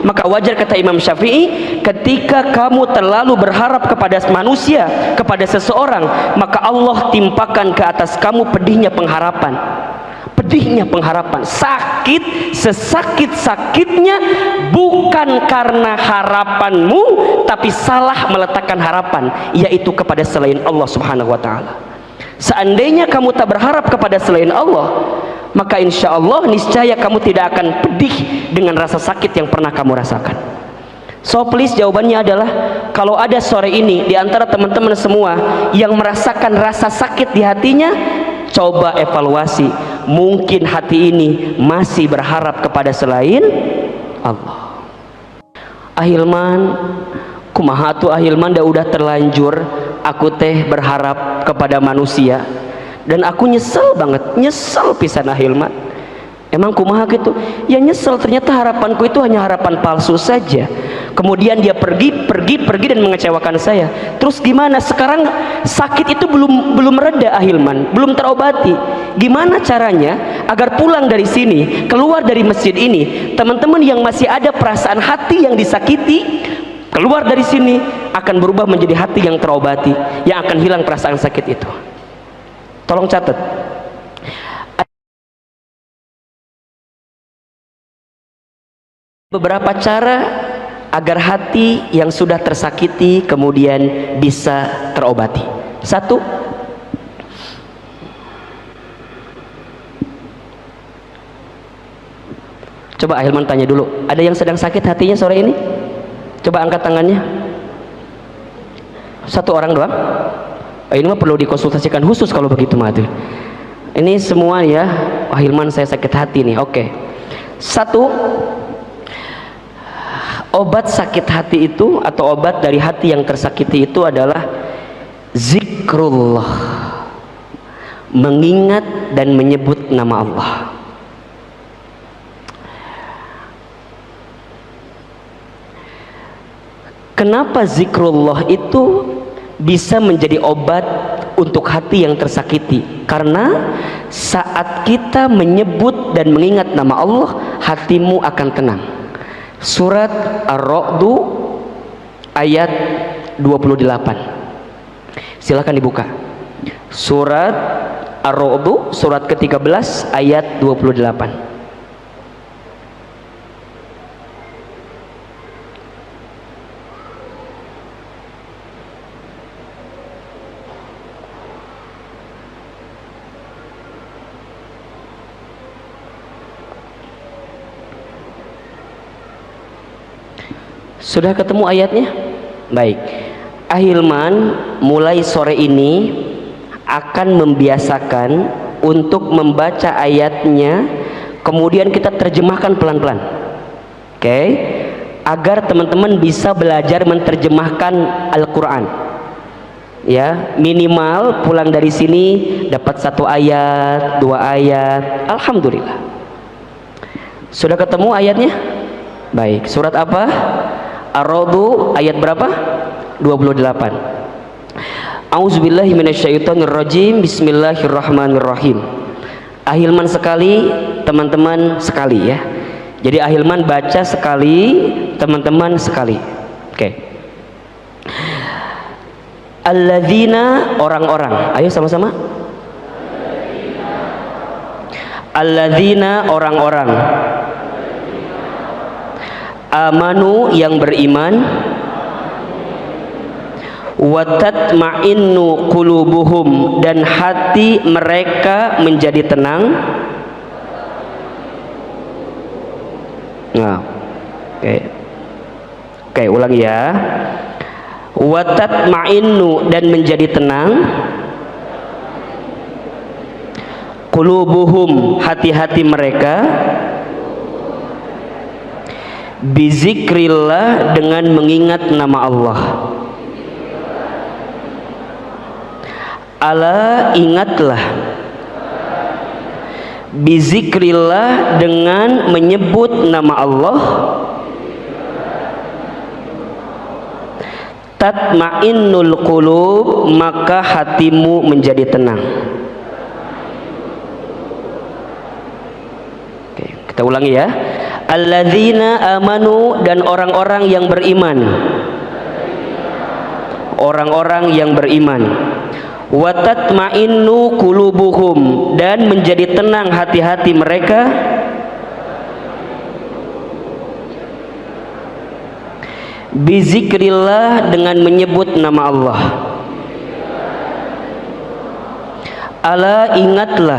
Maka wajar kata Imam Syafi'i, ketika kamu terlalu berharap kepada manusia, kepada seseorang, maka Allah timpakan ke atas kamu pedihnya pengharapan. Pedihnya pengharapan, sakit sesakit-sakitnya, bukan karena harapanmu, tapi salah meletakkan harapan, yaitu kepada selain Allah Subhanahu wa ta'ala. Seandainya kamu tak berharap kepada selain Allah, maka insya Allah niscaya kamu tidak akan pedih dengan rasa sakit yang pernah kamu rasakan. So please, jawabannya adalah, kalau ada sore ini di antara teman-teman semua yang merasakan rasa sakit di hatinya, coba evaluasi, mungkin hati ini masih berharap kepada selain Allah. Ahilman, kumaha tuh Ahilman, dah udah terlanjur aku teh berharap kepada manusia, dan aku nyesel banget, nyesel pisan Ahilman. Emang kumaha gitu? Ya nyesel, ternyata harapanku itu hanya harapan palsu saja. Kemudian dia pergi dan mengecewakan saya. Terus gimana? Sekarang sakit itu belum reda Ahilman, belum terobati. Gimana caranya agar pulang dari sini, keluar dari masjid ini, teman-teman yang masih ada perasaan hati yang disakiti, keluar dari sini akan berubah menjadi hati yang terobati, yang akan hilang perasaan sakit itu. Tolong catat. Beberapa cara agar hati yang sudah tersakiti kemudian bisa terobati. Satu, coba Ahilman tanya dulu, ada yang sedang sakit hatinya sore ini? Coba angkat tangannya. Satu orang doang? Ini mah perlu dikonsultasikan khusus kalau begitu mah. Ini semua ya, Ahilman saya sakit hati nih. Oke. Satu, obat sakit hati itu atau obat dari hati yang tersakiti itu adalah zikrullah, mengingat dan menyebut nama Allah. Kenapa zikrullah itu bisa menjadi obat untuk hati yang tersakiti? Karena saat kita menyebut dan mengingat nama Allah, hatimu akan tenang. Surat Ar-Ra'd ayat 28. Silakan dibuka. Surat Ar-Ra'd surat ke-13 ayat 28. Sudah ketemu ayatnya? Baik. Ahilman mulai sore ini akan membiasakan untuk membaca ayatnya, kemudian kita terjemahkan pelan-pelan. Oke? Agar teman-teman bisa belajar menerjemahkan Al-Quran. Ya, minimal pulang dari sini dapat 1 ayat, 2 ayat. Alhamdulillah. Sudah ketemu ayatnya? Baik. Surat apa? Ar-Ra'd ayat berapa? 28. Auzubillahi minasyaitonirrajim. Bismillahirrahmanirrahim. Ahilman sekali, teman-teman sekali ya. Jadi Ahilman baca sekali, teman-teman sekali. Oke. Alladzina, orang-orang. Ayo sama-sama. Alladzina, orang-orang. Amanu, yang beriman. Wa tatma'innu qulubuhum, dan hati mereka menjadi tenang. Nah, oke, ulangi ya. Wa tatma'innu, dan menjadi tenang. Qulubuhum, hati-hati mereka. Bizikrillah, dengan mengingat nama Allah. Ala, ingatlah. Bizikrillah, dengan menyebut nama Allah. Tatma'innul qulub, maka hatimu menjadi tenang. Oke, kita ulangi ya. alladzina amanu, dan orang-orang yang beriman, orang-orang yang beriman, wa tatma'innu qulubuhum, dan menjadi tenang hati-hati mereka bizikrillah, dengan menyebut nama Allah. Ala, ingatlah,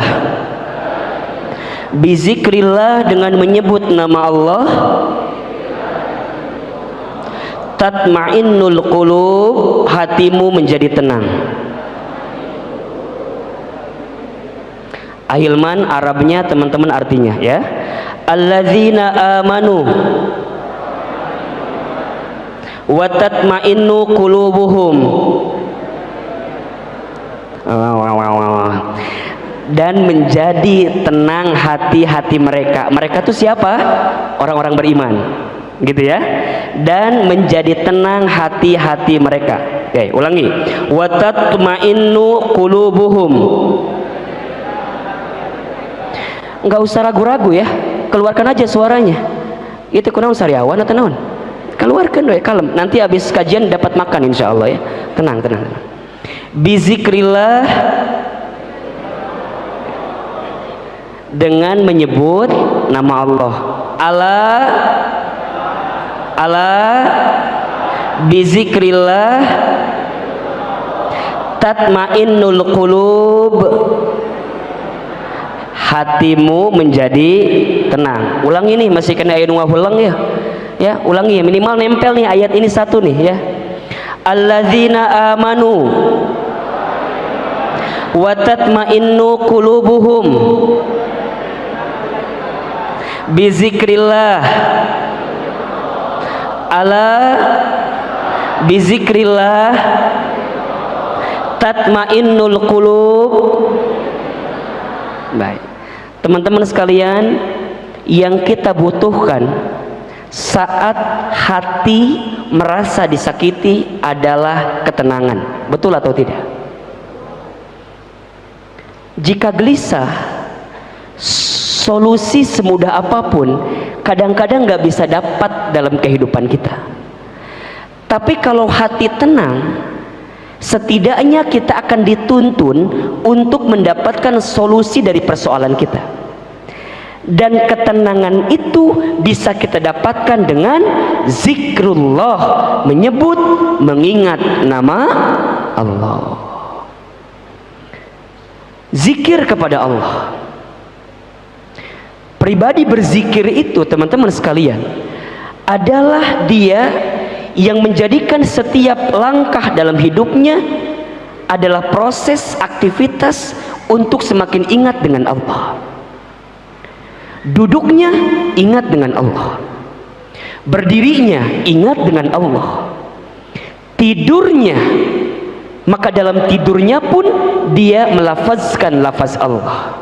bizikrillah, dengan menyebut nama Allah, tatma'innul qulub, hatimu menjadi tenang. Ahilman Arabnya teman-teman artinya ya, alladzina amanu wa tatma'innu qulubuhum, dan menjadi tenang hati-hati mereka. Mereka itu siapa? Orang-orang beriman, gitu ya. Dan menjadi tenang hati-hati mereka. Oke, ulangi. Wa tatma'innu qulubuhum. Enggak usah ragu-ragu ya, keluarkan aja suaranya. Itu kunaon sariawan atau naon? Keluarkan deh, kalem. Nanti habis kajian dapat makan insya Allah ya. Tenang, tenang. Bizikrillah, dengan menyebut nama Allah. Ala bizikrillah tatmainnul qulub, hatimu menjadi tenang. Ulangi nih, masih kena ayat ulang ya. Ya, ulangi ya, minimal nempel nih ayat ini satu nih ya. Alladzina amanu wa tatma'innu qulubuhum bizikrillah. Ala bizikrillah tatmainnul qulub. Baik, teman-teman sekalian, yang kita butuhkan saat hati merasa disakiti adalah ketenangan. Betul atau tidak? Jika gelisah, solusi semudah apapun kadang-kadang nggak bisa dapat dalam kehidupan kita. Tapi kalau hati tenang, setidaknya kita akan dituntun untuk mendapatkan solusi dari persoalan kita. Dan ketenangan itu bisa kita dapatkan dengan zikrullah, menyebut, mengingat nama Allah. Zikir kepada Allah. Pribadi berzikir itu, teman-teman sekalian, adalah dia yang menjadikan setiap langkah dalam hidupnya adalah proses aktivitas untuk semakin ingat dengan Allah. Duduknya ingat dengan Allah, berdirinya ingat dengan Allah, tidurnya, maka dalam tidurnya pun dia melafazkan lafaz Allah.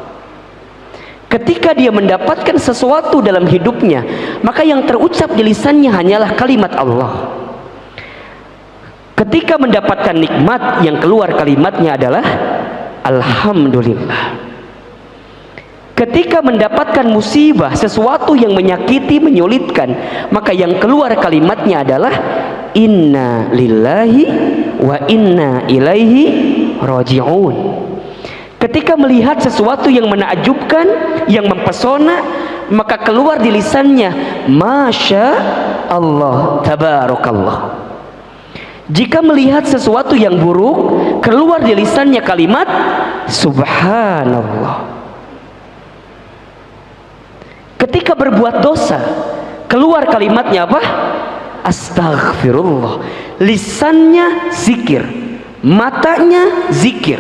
Ketika dia mendapatkan sesuatu dalam hidupnya, maka yang terucap di lisannya hanyalah kalimat Allah. Ketika mendapatkan nikmat, yang keluar kalimatnya adalah alhamdulillah. Ketika mendapatkan musibah, sesuatu yang menyakiti, menyulitkan, maka yang keluar kalimatnya adalah inna lillahi wa inna ilaihi raji'un. Ketika melihat sesuatu yang menakjubkan, yang mempesona, maka keluar di lisannya masya Allah, tabarakallah. Jika melihat sesuatu yang buruk, keluar di lisannya kalimat subhanallah. Ketika berbuat dosa, keluar kalimatnya apa? Astaghfirullah. Lisannya zikir, matanya zikir,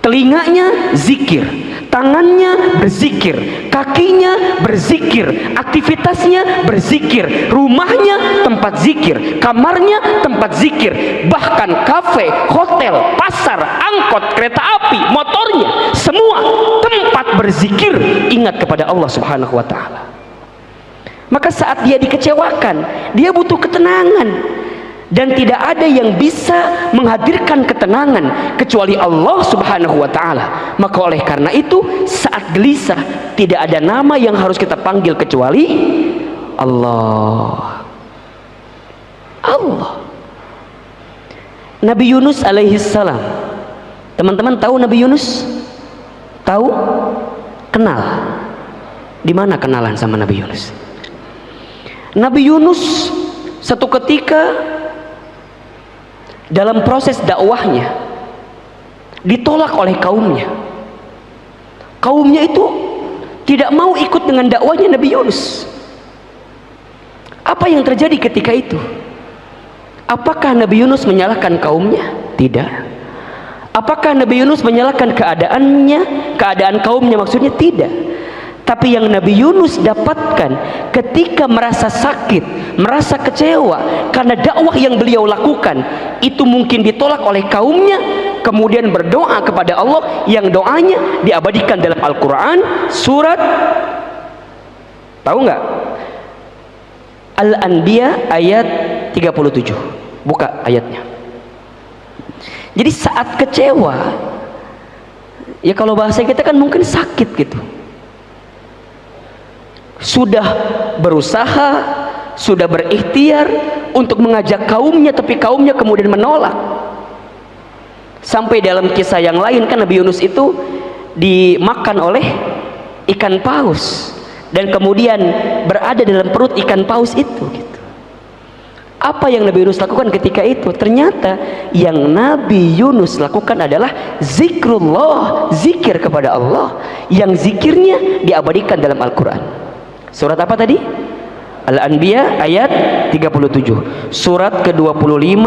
telinganya zikir, tangannya berzikir, kakinya berzikir, aktivitasnya berzikir, rumahnya tempat zikir, kamarnya tempat zikir, bahkan kafe, hotel, pasar, angkot, kereta api, motornya, semua tempat berzikir, ingat kepada Allah Subhanahu wa ta'ala. Maka saat dia dikecewakan, dia butuh ketenangan. Dan tidak ada yang bisa menghadirkan ketenangan kecuali Allah Subhanahu wa ta'ala. Maka oleh karena itu, saat gelisah, tidak ada nama yang harus kita panggil kecuali Allah. Allah. Nabi Yunus alaihi salam. Teman-teman tahu Nabi Yunus? Tahu? Kenal? Di mana kenalan sama Nabi Yunus? Nabi Yunus satu ketika dalam proses dakwahnya ditolak oleh kaumnya. Kaumnya itu tidak mau ikut dengan dakwahnya Nabi Yunus. Apa yang terjadi ketika itu? Apakah Nabi Yunus menyalahkan kaumnya? Tidak. Apakah Nabi Yunus menyalahkan keadaannya, keadaan kaumnya maksudnya? Tidak. Tapi yang Nabi Yunus dapatkan ketika merasa sakit, merasa kecewa karena dakwah yang beliau lakukan itu mungkin ditolak oleh kaumnya, kemudian berdoa kepada Allah yang doanya diabadikan dalam Al-Quran surat, tahu nggak? Al-Anbiya ayat 37. Buka ayatnya. Jadi saat kecewa, ya kalau bahasa kita kan mungkin sakit gitu, sudah berusaha, sudah berikhtiar untuk mengajak kaumnya, tapi kaumnya kemudian menolak. Sampai dalam kisah yang lain kan Nabi Yunus itu dimakan oleh ikan paus dan kemudian berada dalam perut ikan paus itu gitu. Apa yang Nabi Yunus lakukan ketika itu? Ternyata yang Nabi Yunus lakukan adalah zikrullah, zikir kepada Allah, yang zikirnya diabadikan dalam Al-Quran. Surat apa tadi? Al-Anbiya ayat 37. Surat ke-25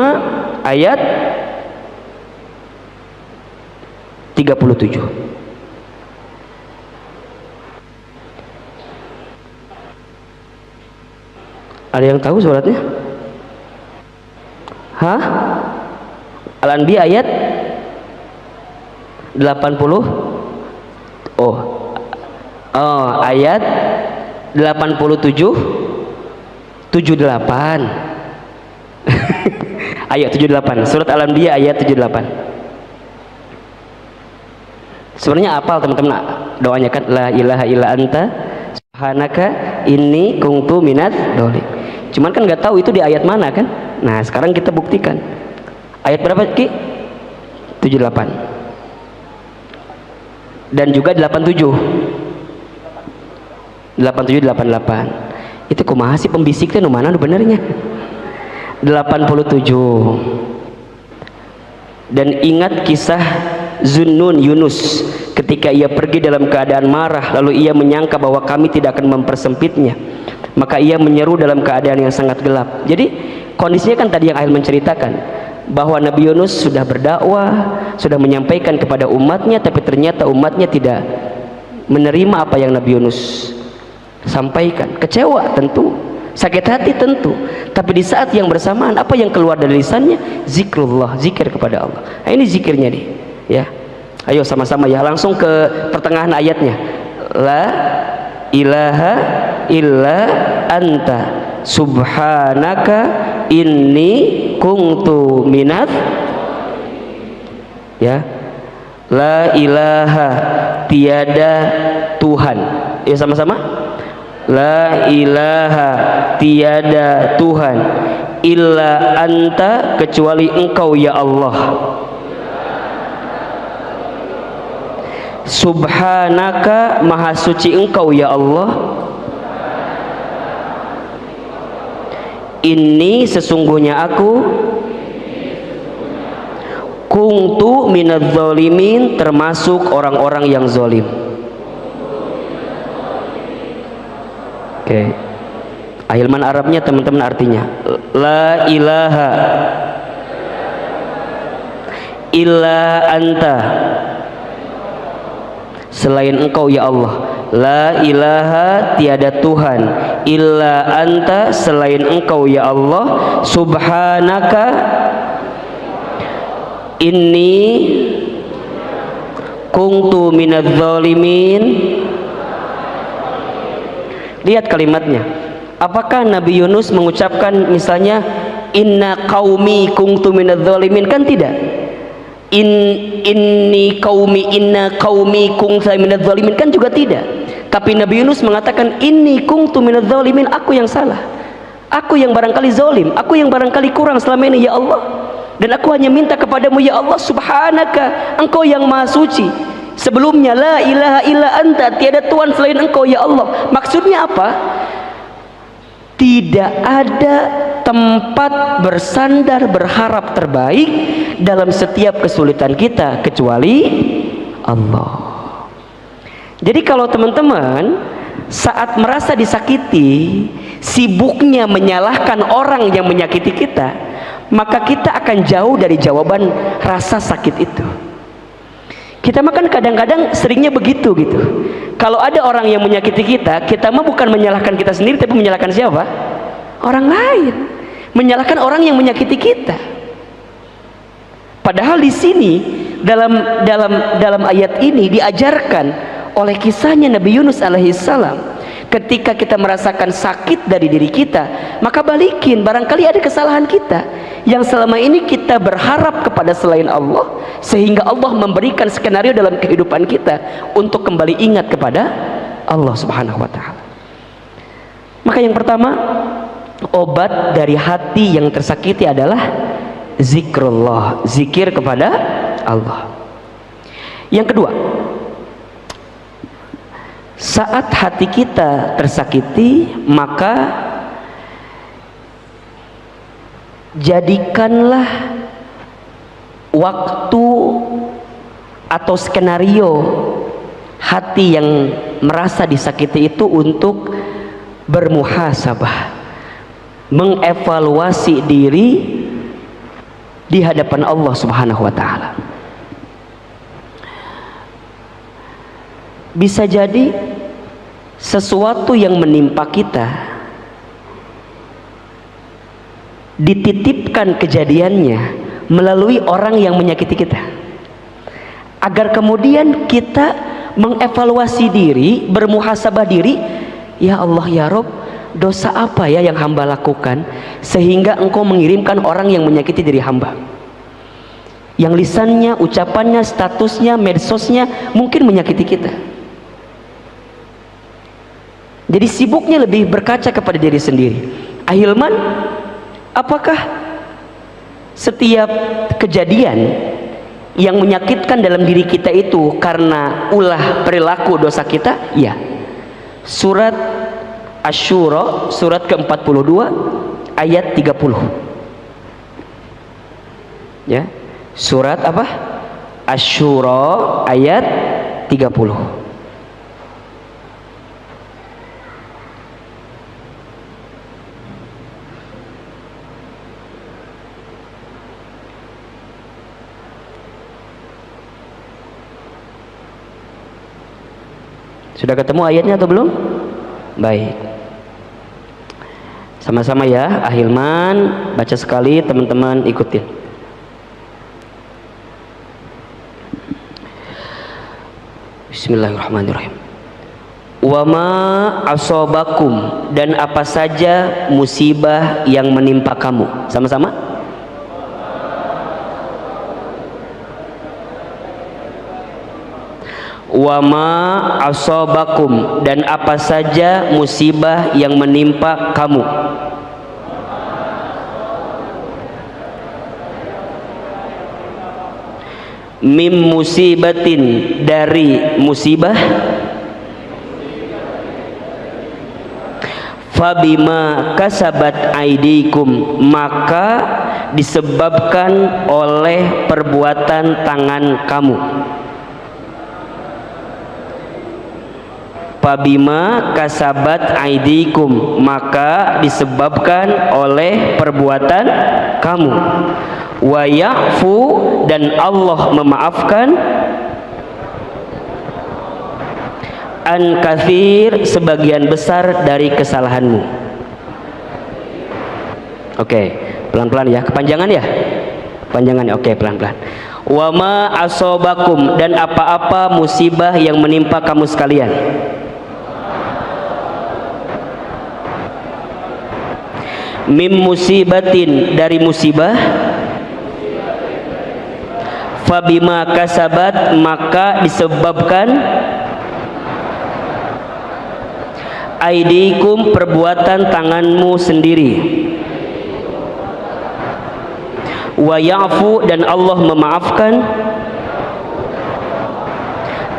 ayat 37. Ada yang tahu suratnya? Hah? Al-Anbiya ayat 80. Oh, ayat 87 78. Ayat 78. Surat Al-Anbiya ayat 78. Sebenarnya apal teman-teman doanya kan, la ilaha illa anta subhanaka inni kuntu minadz dzalimin. Cuman kan nggak tahu itu di ayat mana kan. Nah sekarang kita buktikan. Ayat berapa Ki? 78 dan juga 87. 87 88. Itu kumaha sih pembisik teh nu mana nu benernya? 87. Dan ingat kisah Zunnun Yunus ketika ia pergi dalam keadaan marah, lalu ia menyangka bahwa kami tidak akan mempersempitnya, maka ia menyeru dalam keadaan yang sangat gelap. Jadi kondisinya kan tadi yang Ail menceritakan bahwa Nabi Yunus sudah berdakwah, sudah menyampaikan kepada umatnya, tapi ternyata umatnya tidak menerima apa yang Nabi Yunus sampaikan. Kecewa tentu, sakit hati tentu, tapi di saat yang bersamaan apa yang keluar dari lisannya? Zikrullah, zikir kepada Allah. Nah, ini zikirnya nih ya. Ayo sama-sama ya, langsung ke pertengahan ayatnya. La ilaha illa anta subhanaka inni kuntu minadz, ya. La ilaha, tiada Tuhan, ya sama-sama. La ilaha, tiada Tuhan, illa anta, kecuali engkau ya Allah. Subhanaka, maha suci engkau ya Allah. Inni, sesungguhnya aku, kuntu minadz zalimin, termasuk orang-orang yang zalim. Oke. Ahilman Arabnya teman-teman artinya la ilaha illa anta, selain engkau ya Allah. La ilaha, tiada Tuhan, illa anta, selain engkau ya Allah. Subhanaka, inni kuntu minadz zalimin. Lihat kalimatnya. Apakah Nabi Yunus mengucapkan misalnya inna qaumi kuntu minadz zalimin? Kan tidak. Inni qaumi, inna qaumi kuntu minadz zalimin, kan juga tidak. Tapi Nabi Yunus mengatakan, inni kuntu minadz zalimin, aku yang salah, aku yang barangkali zalim, aku yang barangkali kurang selama ini ya Allah, dan aku hanya minta kepadamu ya Allah, subhanaka, engkau yang maha suci, sebelumnya la ilaha illa anta, tiada Tuhan selain engkau ya Allah. Maksudnya apa? Tidak ada tempat bersandar berharap terbaik dalam setiap kesulitan kita kecuali Allah. Jadi kalau teman-teman saat merasa disakiti, sibuknya menyalahkan orang yang menyakiti kita, maka kita akan jauh dari jawaban rasa sakit itu. Kita makan kadang-kadang seringnya begitu gitu. Kalau ada orang yang menyakiti kita, kita mah bukan menyalahkan kita sendiri, tapi menyalahkan siapa? Orang lain. Menyalahkan orang yang menyakiti kita. Padahal di sini dalam ayat ini diajarkan oleh kisahnya Nabi Yunus alaihissalam, ketika kita merasakan sakit dari diri kita, maka balikin, barangkali ada kesalahan kita yang selama ini kita berharap kepada selain Allah, sehingga Allah memberikan skenario dalam kehidupan kita untuk kembali ingat kepada Allah subhanahu wa ta'ala. Maka yang pertama, obat dari hati yang tersakiti adalah zikrullah, zikir kepada Allah. Yang kedua, saat hati kita tersakiti, maka jadikanlah waktu atau skenario hati yang merasa disakiti itu untuk bermuhasabah, mengevaluasi diri di hadapan Allah subhanahu wa ta'ala. Bisa jadi sesuatu yang menimpa kita dititipkan kejadiannya melalui orang yang menyakiti kita, agar kemudian kita mengevaluasi diri, bermuhasabah diri, ya Allah ya Rob, dosa apa ya yang hamba lakukan sehingga engkau mengirimkan orang yang menyakiti diri hamba, yang lisannya, ucapannya, statusnya, medsosnya mungkin menyakiti kita. Jadi sibuknya lebih berkaca kepada diri sendiri. Ahilman, apakah setiap kejadian yang menyakitkan dalam diri kita itu karena ulah perilaku dosa kita? Ya. Surat Asy-Syura, surat ke-42 ayat 30. Ya. Surat apa? Asy-Syura ayat 30. Sudah ketemu ayatnya atau belum? Baik. Sama-sama ya, Ahilman baca sekali, teman-teman ikutin. Bismillahirrahmanirrahim. Wa ma asobakum, dan apa saja musibah yang menimpa kamu. Sama-sama. Wa ma asobakum, dan apa saja musibah yang menimpa kamu. Mim musibatin, dari musibah. Fabima kasabat aidikum, maka disebabkan oleh perbuatan tangan kamu. Fabima kasabat aidikum, maka disebabkan oleh perbuatan kamu. Wa ya'fu, dan Allah memaafkan, an katsir, sebagian besar dari kesalahanmu. Oke, pelan-pelan ya, kepanjangan ya, panjangannya. Oke, pelan-pelan. Wa ma asobakum, dan apa-apa musibah yang menimpa kamu sekalian. Mim musibatin, dari musibah. Fabima kasabat, maka disebabkan Aidikum, perbuatan tanganmu sendiri. Wa ya'fu, dan Allah memaafkan.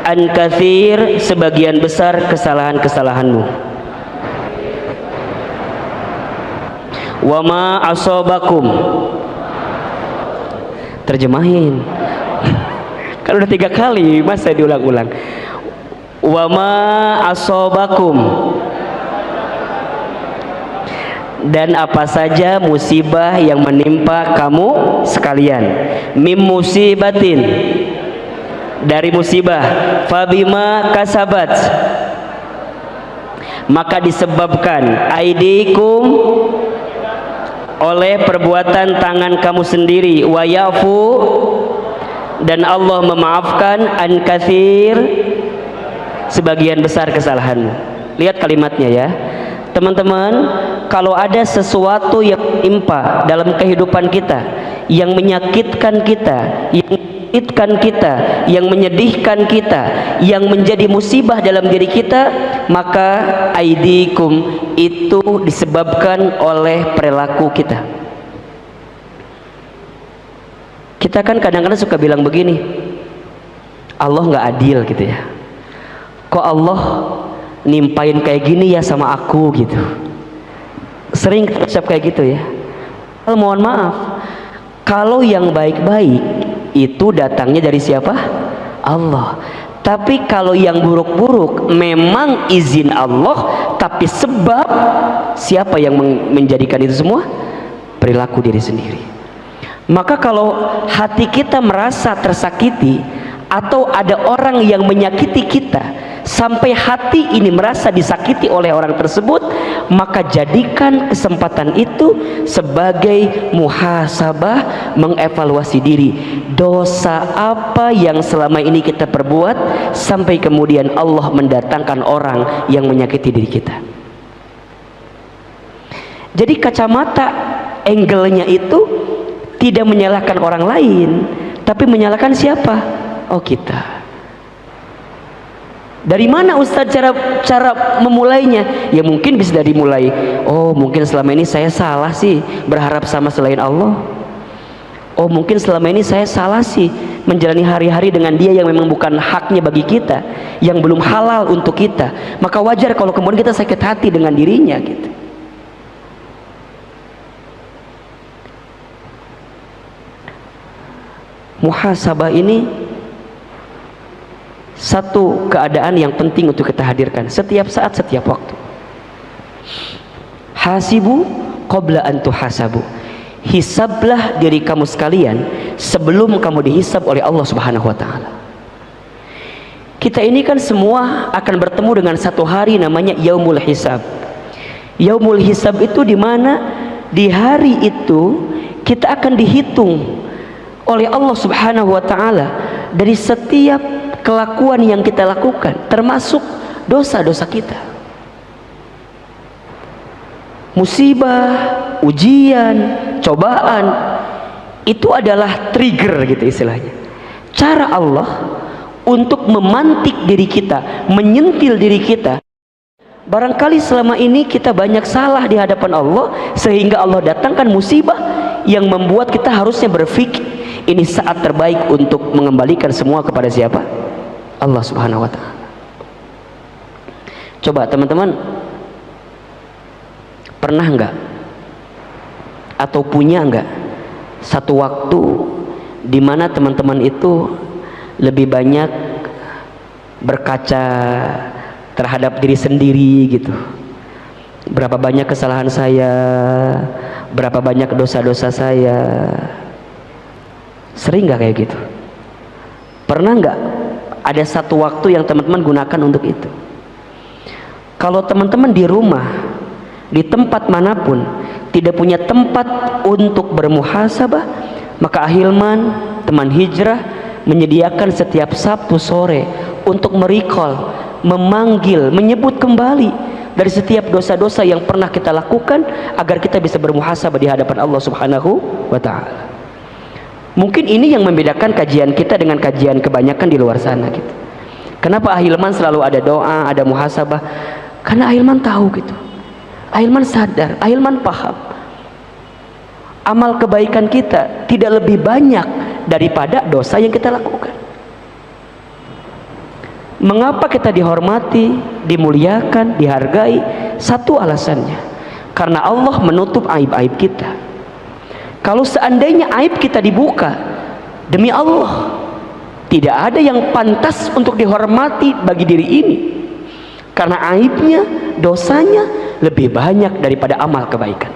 An katsir, sebagian besar kesalahan-kesalahanmu. Wa ma asobakum, terjemahin kan udah 3 kali, masa diulang-ulang. Wa ma asobakum, dan apa saja musibah yang menimpa kamu sekalian. Mim musibatin, dari musibah. Fabima kasabat, maka disebabkan. Aidikum, oleh perbuatan tangan kamu sendiri. Wa yafu, dan Allah memaafkan. An katsir, sebagian besar kesalahanmu. Lihat kalimatnya ya teman-teman. Kalau ada sesuatu yang menimpa dalam kehidupan kita, yang menyakitkan kita, yang menyedihkan kita, yang menjadi musibah dalam diri kita, maka aidikum itu disebabkan oleh perilaku kita. Kita kan kadang-kadang suka bilang begini, Allah nggak adil gitu ya, kok Allah nimpain kayak gini ya sama aku gitu. Sering kita ucap kayak gitu ya. Mohon maaf, kalau yang baik-baik itu datangnya dari siapa? Allah. Tapi kalau yang buruk-buruk memang izin Allah, tapi sebab siapa yang menjadikan itu semua? Perilaku diri sendiri. Maka kalau hati kita merasa tersakiti, atau ada orang yang menyakiti kita sampai hati ini merasa disakiti oleh orang tersebut, maka jadikan kesempatan itu sebagai muhasabah, mengevaluasi diri. Dosa apa yang selama ini kita perbuat sampai kemudian Allah mendatangkan orang yang menyakiti diri kita. Jadi kacamata angle-nya itu tidak menyalahkan orang lain, tapi menyalahkan siapa? Oh, kita. Dari mana Ustadz cara memulainya? Ya mungkin bisa dari mulai, oh mungkin selama ini saya salah sih berharap sama selain Allah. Oh mungkin selama ini saya salah sih menjalani hari-hari dengan dia yang memang bukan haknya bagi kita, yang belum halal untuk kita. Maka wajar kalau kemudian kita sakit hati dengan dirinya gitu. Muhasabah ini satu keadaan yang penting untuk kita hadirkan setiap saat, setiap waktu. Hasibu qabla an tuhasabu, hisablah diri kamu sekalian sebelum kamu dihisab oleh Allah Subhanahu wa taala. Kita ini kan semua akan bertemu dengan satu hari namanya yaumul hisab. Yaumul hisab itu di mana di hari itu kita akan dihitung oleh Allah Subhanahu wa taala dari setiap kelakuan yang kita lakukan, termasuk dosa-dosa kita. Musibah, ujian, cobaan itu adalah trigger gitu istilahnya. Cara Allah untuk memantik diri kita, menyentil diri kita. Barangkali selama ini kita banyak salah di hadapan Allah, sehingga Allah datangkan musibah yang membuat kita harusnya berpikir ini saat terbaik untuk mengembalikan semua kepada siapa? Allah Subhanahu wa ta'ala. Coba teman-teman, pernah enggak atau punya enggak satu waktu di mana teman-teman itu lebih banyak berkaca terhadap diri sendiri gitu? Berapa banyak kesalahan saya, berapa banyak dosa-dosa saya? Sering enggak kayak gitu? Pernah enggak ada satu waktu yang teman-teman gunakan untuk itu? Kalau teman-teman di rumah, di tempat manapun tidak punya tempat untuk bermuhasabah, maka Ahilman, teman hijrah, menyediakan setiap Sabtu sore untuk merecall, memanggil, menyebut kembali dari setiap dosa-dosa yang pernah kita lakukan agar kita bisa bermuhasabah di hadapan Allah Subhanahu wa ta'ala. Mungkin ini yang membedakan kajian kita dengan kajian kebanyakan di luar sana gitu. Kenapa Ahilman selalu ada doa, ada muhasabah? Karena Ahilman tahu gitu, Ahilman sadar, Ahilman paham amal kebaikan kita tidak lebih banyak daripada dosa yang kita lakukan. Mengapa kita dihormati, dimuliakan, dihargai? Satu alasannya, karena Allah menutup aib-aib kita. Kalau seandainya aib kita dibuka, demi Allah tidak ada yang pantas untuk dihormati bagi diri ini, karena aibnya, dosanya lebih banyak daripada amal kebaikan.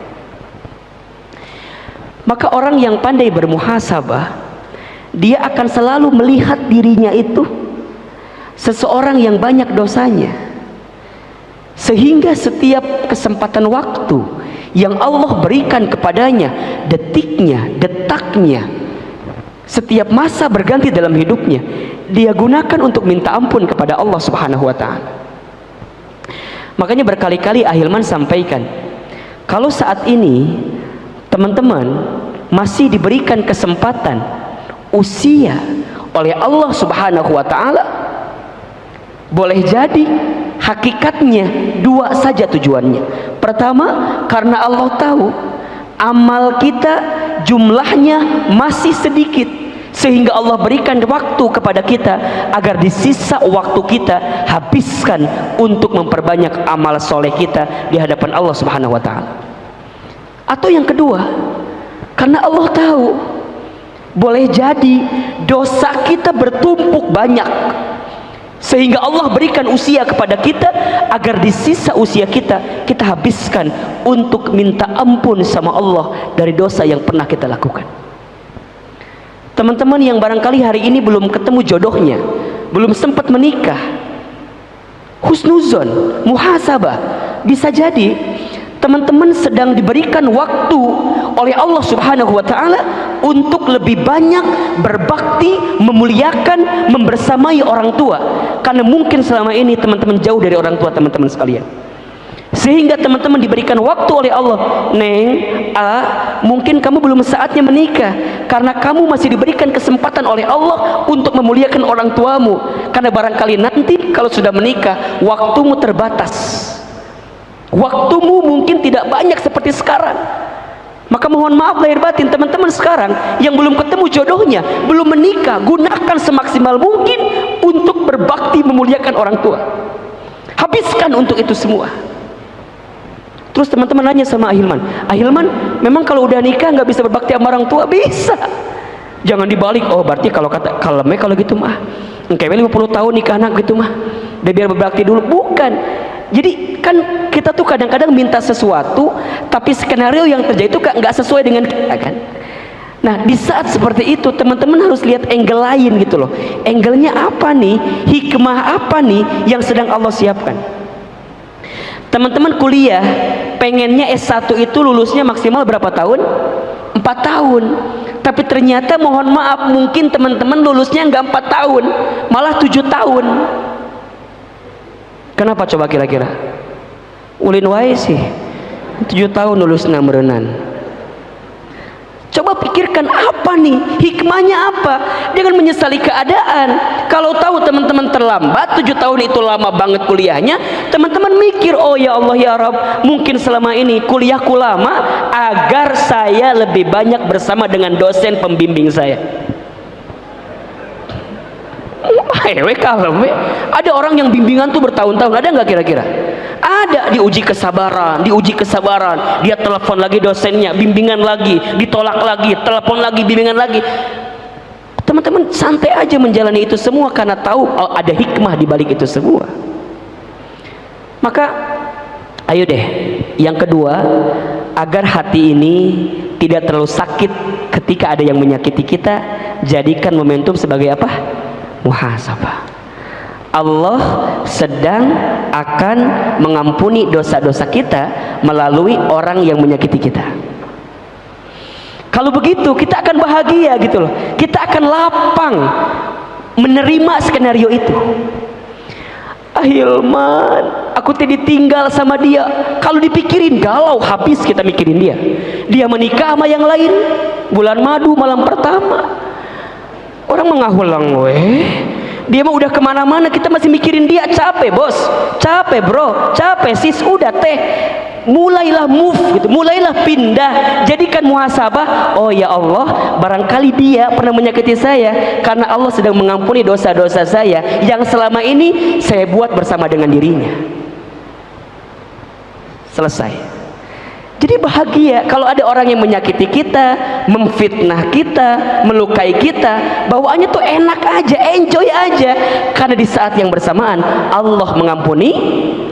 Maka orang yang pandai bermuhasabah, dia akan selalu melihat dirinya itu seseorang yang banyak dosanya, sehingga setiap kesempatan waktu yang Allah berikan kepadanya, detiknya, detaknya, setiap masa berganti dalam hidupnya, dia gunakan untuk minta ampun kepada Allah Subhanahu wa ta'ala. Makanya berkali-kali Ahilman sampaikan, kalau saat ini teman-teman masih diberikan kesempatan usia oleh Allah Subhanahu wa ta'ala, boleh jadi hakikatnya dua saja tujuannya. Pertama, karena Allah tahu amal kita jumlahnya masih sedikit, sehingga Allah berikan waktu kepada kita agar di sisa waktu kita habiskan untuk memperbanyak amal soleh kita di hadapan Allah Subhanahu wa ta'ala. Atau yang kedua, karena Allah tahu boleh jadi dosa kita bertumpuk banyak, sehingga Allah berikan usia kepada kita agar di sisa usia kita habiskan untuk minta ampun sama Allah dari dosa yang pernah kita lakukan. Teman-teman yang barangkali hari ini belum ketemu jodohnya, belum sempat menikah, husnuzon, muhasabah, bisa jadi teman-teman sedang diberikan waktu oleh Allah Subhanahu wa ta'ala untuk lebih banyak berbakti, memuliakan, membersamai orang tua, karena mungkin selama ini teman-teman jauh dari orang tua teman-teman sekalian, sehingga teman-teman diberikan waktu oleh Allah. Neng A, mungkin kamu belum saatnya menikah, karena kamu masih diberikan kesempatan oleh Allah untuk memuliakan orang tuamu, karena barangkali nanti kalau sudah menikah waktumu terbatas, waktumu mungkin tidak banyak seperti sekarang. Maka mohon maaf lahir batin teman-teman sekarang yang belum ketemu jodohnya, belum menikah, gunakan semaksimal mungkin untuk berbakti memuliakan orang tua. Habiskan untuk itu semua. Terus teman-teman nanya sama Ahilman, Ahilman memang kalau udah nikah nggak bisa berbakti sama orang tua? Bisa. Jangan dibalik, oh berarti kalau kata kaleme kalau gitu mah engkewe 50 tahun nikah anak gitu mah udah biar berbakti dulu. Bukan. Jadi kan kita tuh kadang-kadang minta sesuatu, tapi skenario yang terjadi itu nggak sesuai dengan kita kan. Nah di saat seperti itu teman-teman harus lihat angle lain gitu loh. Angle-nya apa nih? Hikmah apa nih yang sedang Allah siapkan? Teman-teman kuliah pengennya S1 itu lulusnya maksimal berapa tahun? 4 tahun. Tapi ternyata mohon maaf mungkin teman-teman lulusnya nggak 4 tahun, malah 7 tahun. Kenapa coba kira-kira? Ulin wae sih 7 tahun lulusna merenan. Coba pikirkan apa nih hikmahnya, apa? Jangan menyesali keadaan. Kalau tahu teman-teman terlambat 7 tahun itu lama banget kuliahnya, teman-teman mikir, oh ya Allah ya Rabb, mungkin selama ini kuliahku lama agar saya lebih banyak bersama dengan dosen pembimbing saya. Ada orang yang bimbingan tuh bertahun-tahun, ada nggak kira-kira? Ada, diuji kesabaran, dia telepon lagi dosennya, bimbingan lagi, ditolak lagi, telepon lagi, bimbingan lagi. Teman-teman santai aja menjalani itu semua karena tahu ada hikmah di balik itu semua. Maka ayo deh, yang kedua, agar hati ini tidak terlalu sakit ketika ada yang menyakiti kita, jadikan momentum sebagai apa? Muhasabah. Allah sedang akan mengampuni dosa-dosa kita melalui orang yang menyakiti kita. Kalau begitu kita akan bahagia gitu loh, kita akan lapang menerima skenario itu. Ahilman, aku tadi tinggal sama dia. Kalau dipikirin galau habis kita mikirin dia. Dia menikah sama yang lain, bulan madu malam pertama. Orang mengahulang Dia mah udah kemana-mana, kita masih mikirin dia. Capek bos, capek bro, capek sis. Udah teh, mulailah move gitu, mulailah pindah, jadikan muhasabah. Oh ya Allah, barangkali dia pernah menyakiti saya, karena Allah sedang mengampuni dosa-dosa saya yang selama ini saya buat bersama dengan dirinya. Selesai. Jadi bahagia kalau ada orang yang menyakiti kita, memfitnah kita, melukai kita, bawaannya tuh enak aja, enjoy aja, karena di saat yang bersamaan Allah mengampuni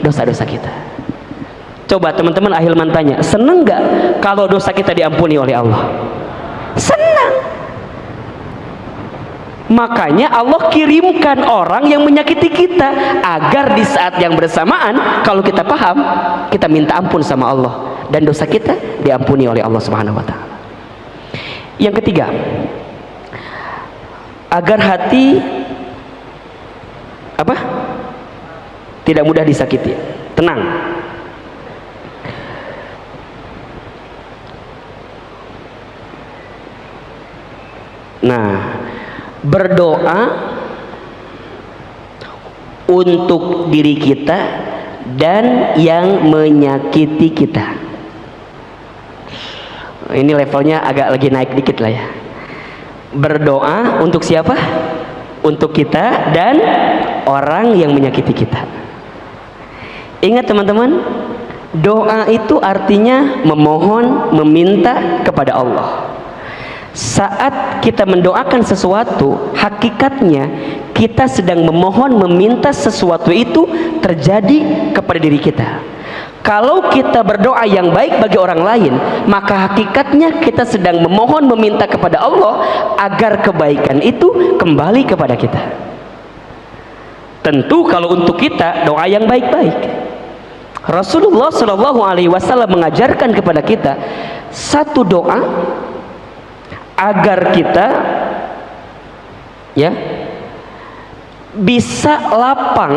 dosa-dosa kita. Coba teman-teman ahilman tanya, seneng gak kalau dosa kita diampuni oleh Allah? Senang. Makanya Allah kirimkan orang yang menyakiti kita, agar di saat yang bersamaan kalau kita paham, kita minta ampun sama Allah dan dosa kita diampuni oleh Allah Subhanahu wa taala. Yang ketiga, agar hati apa? Tidak mudah disakiti, tenang. Nah, berdoa untuk diri kita dan yang menyakiti kita. Ini levelnya agak lagi naik dikit lah ya. Berdoa untuk siapa? Untuk kita dan orang yang menyakiti kita. Ingat teman-teman, doa itu artinya memohon, meminta kepada Allah. Saat kita mendoakan sesuatu, hakikatnya kita sedang memohon, meminta sesuatu itu terjadi kepada diri kita. Kalau kita berdoa yang baik bagi orang lain, maka hakikatnya kita sedang memohon, meminta kepada Allah agar kebaikan itu kembali kepada kita. Tentu kalau untuk kita, doa yang baik-baik. Rasulullah Shallallahu Alaihi Wasallam mengajarkan kepada kita satu doa agar kita ya bisa lapang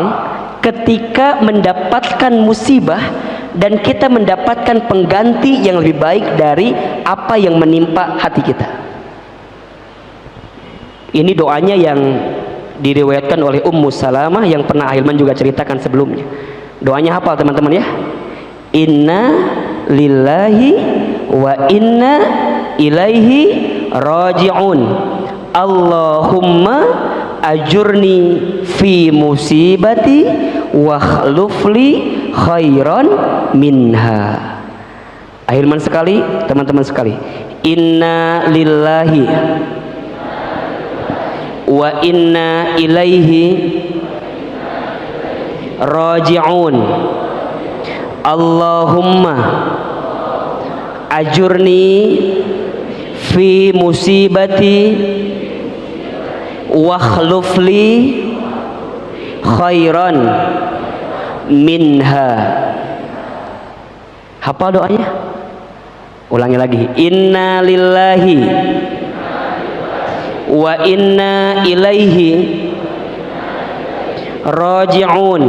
ketika mendapatkan musibah dan kita mendapatkan pengganti yang lebih baik dari apa yang menimpa hati kita. Ini doanya yang diriwayatkan oleh Ummu Salamah yang pernah Ahilman juga ceritakan sebelumnya. Doanya hafal teman-teman ya. Inna lillahi wa inna ilaihi raji'un. Allahumma ajurni fi musibati wa khlufli khairan minha. Ahilman sekali, teman-teman sekali. Inna lillahi wa inna ilaihi raji'un. Allahumma ajurni fi musibati wa khlufli khairan minha. Hafal doanya? Ulangi lagi. Inna lillahi wa inna ilaihi raji'un.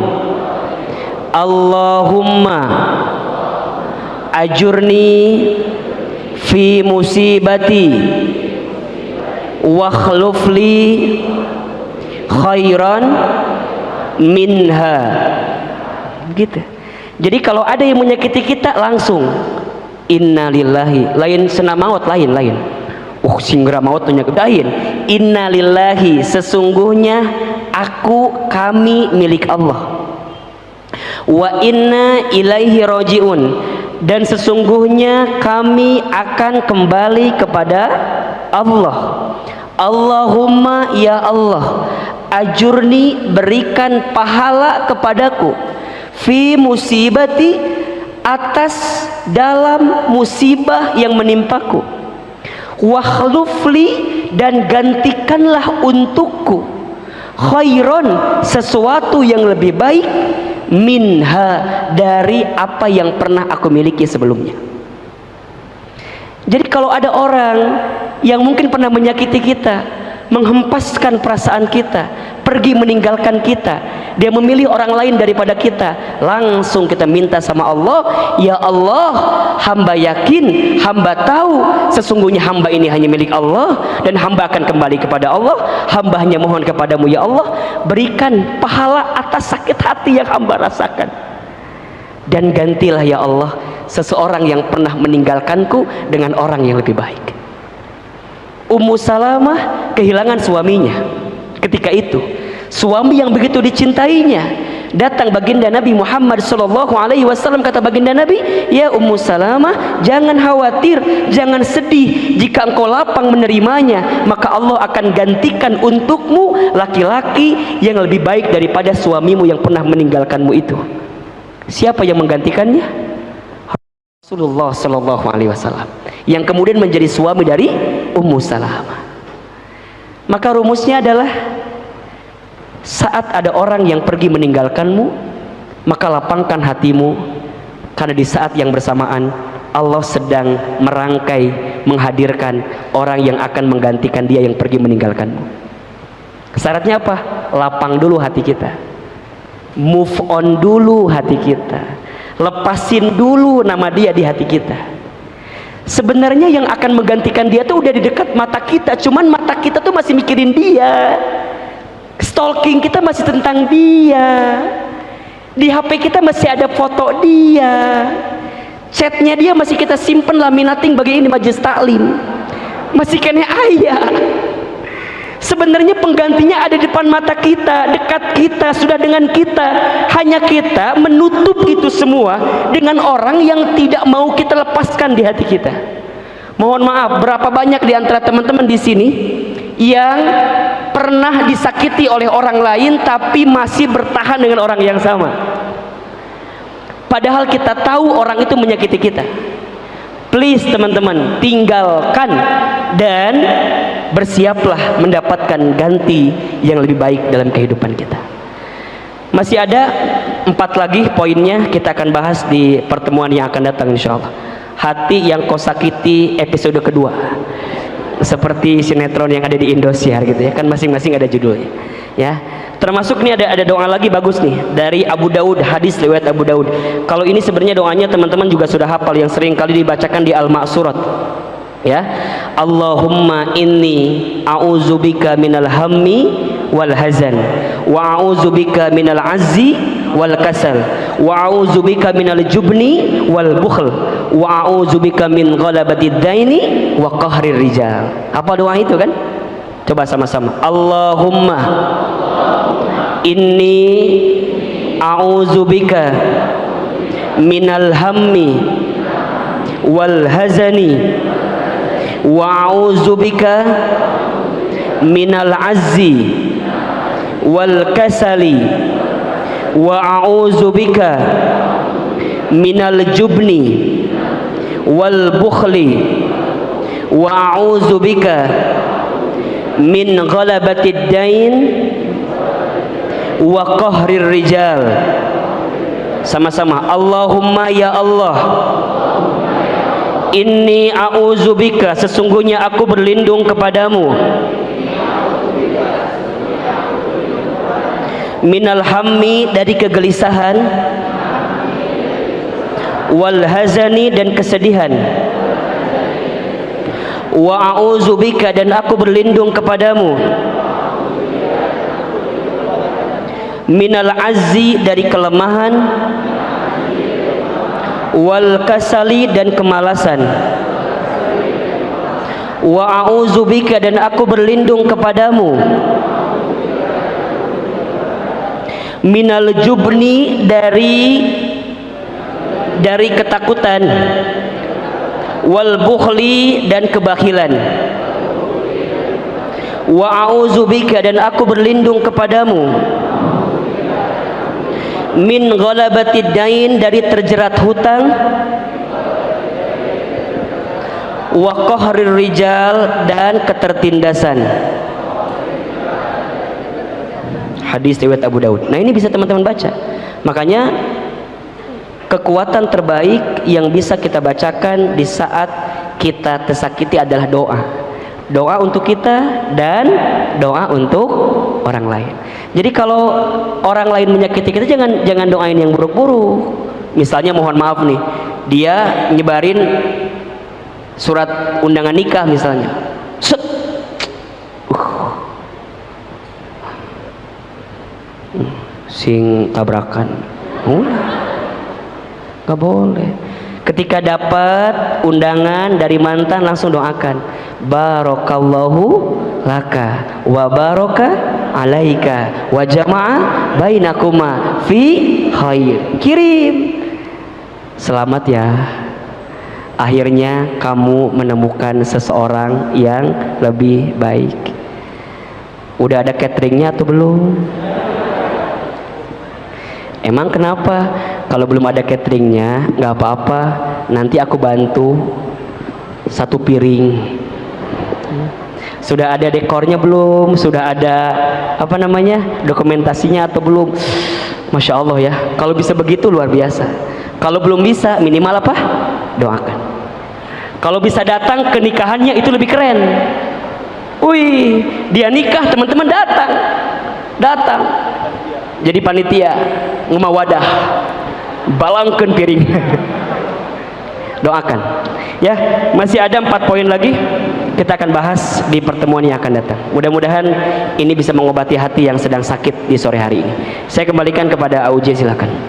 Allahumma ajurni fi musibati wa khlufli khairan minha. Gitu. Jadi kalau ada yang menyakiti kita langsung innalillahi, lain senam maut, lain singgara maut menyakiti, innalillahi, sesungguhnya aku, kami milik Allah. Wa inna ilaihi raji'un, dan sesungguhnya kami akan kembali kepada Allah. Allahumma ya Allah, ajurni, berikan pahala kepadaku, fi musibati, atas dalam musibah yang menimpaku, wa khlufli, dan gantikanlah untukku, khairon, sesuatu yang lebih baik, minha, dari apa yang pernah aku miliki sebelumnya. Jadi kalau ada orang yang mungkin pernah menyakiti kita, menghempaskan perasaan kita, pergi meninggalkan kita, dia memilih orang lain daripada kita, langsung kita minta sama Allah, ya Allah, hamba yakin, hamba tahu sesungguhnya hamba ini hanya milik Allah dan hamba akan kembali kepada Allah. Hamba hanya mohon kepadamu ya Allah, berikan pahala atas sakit hati yang hamba rasakan, dan gantilah ya Allah seseorang yang pernah meninggalkanku dengan orang yang lebih baik. Ummu Salamah kehilangan suaminya. Ketika itu suami yang begitu dicintainya datang baginda Nabi Muhammad SAW. Kata baginda Nabi, ya Ummu Salamah, jangan khawatir, jangan sedih. Jika engkau lapang menerimanya, maka Allah akan gantikan untukmu laki-laki yang lebih baik daripada suamimu yang pernah meninggalkanmu itu. Siapa yang menggantikannya? Rasulullah SAW, yang kemudian menjadi suami dari Ummu Salamah. Maka rumusnya adalah, saat ada orang yang pergi meninggalkanmu, maka lapangkan hatimu, karena di saat yang bersamaan Allah sedang merangkai, menghadirkan orang yang akan menggantikan dia yang pergi meninggalkanmu. Syaratnya apa? Lapang dulu hati kita, move on dulu hati kita, lepasin dulu nama dia di hati kita. Sebenarnya yang akan menggantikan dia tuh udah di dekat mata kita, cuman mata kita tuh masih mikirin dia. Stalking kita masih tentang dia. Di HP kita masih ada foto dia. Chatnya dia masih kita simpen laminating bagi ini majelis taklim. Masih kena ayah. Sebenarnya penggantinya ada di depan mata kita, dekat kita, sudah dengan kita. Hanya kita menutup itu semua dengan orang yang tidak mau kita lepaskan di hati kita. Mohon maaf, berapa banyak di antara teman-teman di sini yang pernah disakiti oleh orang lain tapi masih bertahan dengan orang yang sama, padahal kita tahu orang itu menyakiti kita. Please teman-teman, tinggalkan dan bersiaplah mendapatkan ganti yang lebih baik dalam kehidupan kita. Masih ada 4 lagi poinnya, kita akan bahas di pertemuan yang akan datang insyaallah. Hati yang kau sakiti episode kedua, seperti sinetron yang ada di Indosiar gitu ya, kan masing-masing ada judulnya ya. Termasuk nih ada doa lagi bagus nih dari Abu Daud, hadis riwayat Abu Daud. Kalau ini sebenarnya doanya teman-teman juga sudah hafal, yang sering kali dibacakan di Al-Ma'surat ya. Allahumma inni a'udzubika minal hammi wal hazan, wa a'udzubika minal azzi wal kasal, wa a'udzubika minal jubni wal bukhl, wa a'udzubika min ghalabatid daini wa qahrir rijal. Apa doa itu kan? Coba sama-sama. Allahumma inni a'udzubika minal hammi wal hazani, wa a'udzubika minal azzi wal kasali, wa a'udzubika minal jubni wal bukhli, wa a'udzubika min ghalabatid dain wa qahrir rijal. Sama-sama. Allahumma ya Allah, inni a'udzubika, sesungguhnya aku berlindung kepadamu, minal hammi, dari kegelisahan, wal hazani, dan kesedihan, wa a'udzubika, dan aku berlindung kepadamu, minal azzi, dari kelemahan, wal kasali, dan kemalasan, wa a'udzubika, dan aku berlindung kepadamu, minal jubni, dari ketakutan, wal bukhli, dan kebakilan, wa a'udzubika, dan aku berlindung kepadamu, min ghalabatid dain, dari terjerat hutang, wa qahrir rijal, dan ketertindasan. Hadis riwayat Abu Daud. Nah, ini bisa teman-teman baca. Makanya kekuatan terbaik yang bisa kita bacakan di saat kita tersakiti adalah doa. doa untuk kita dan doa untuk orang lain. Jadi kalau orang lain menyakiti kita, jangan doain yang buruk-buruk. Misalnya mohon maaf nih, dia nyebarin surat undangan nikah misalnya, set, sing tabrakan, nggak boleh. Ketika dapat undangan dari mantan, langsung doakan, barakallahu laka wa baraka alaika wa jama'a bainakuma fi khair. Kirim, selamat ya, akhirnya kamu menemukan seseorang yang lebih baik. Udah ada cateringnya atau belum? Emang kenapa? Kalau belum ada cateringnya, nggak apa-apa, nanti aku bantu 1 piring. Sudah ada dekornya belum? Sudah ada apa namanya, dokumentasinya atau belum? Masya Allah ya, kalau bisa begitu luar biasa. Kalau belum bisa, minimal apa? Doakan. Kalau bisa datang ke nikahannya, itu lebih keren. Wih, dia nikah, teman-teman datang jadi panitia ngemawadah, balangkeun piring. Doakan ya. Masih ada 4 poin lagi, kita akan bahas di pertemuan yang akan datang. Mudah-mudahan ini bisa mengobati hati yang sedang sakit di sore hari ini. Saya kembalikan kepada AUJ, silakan.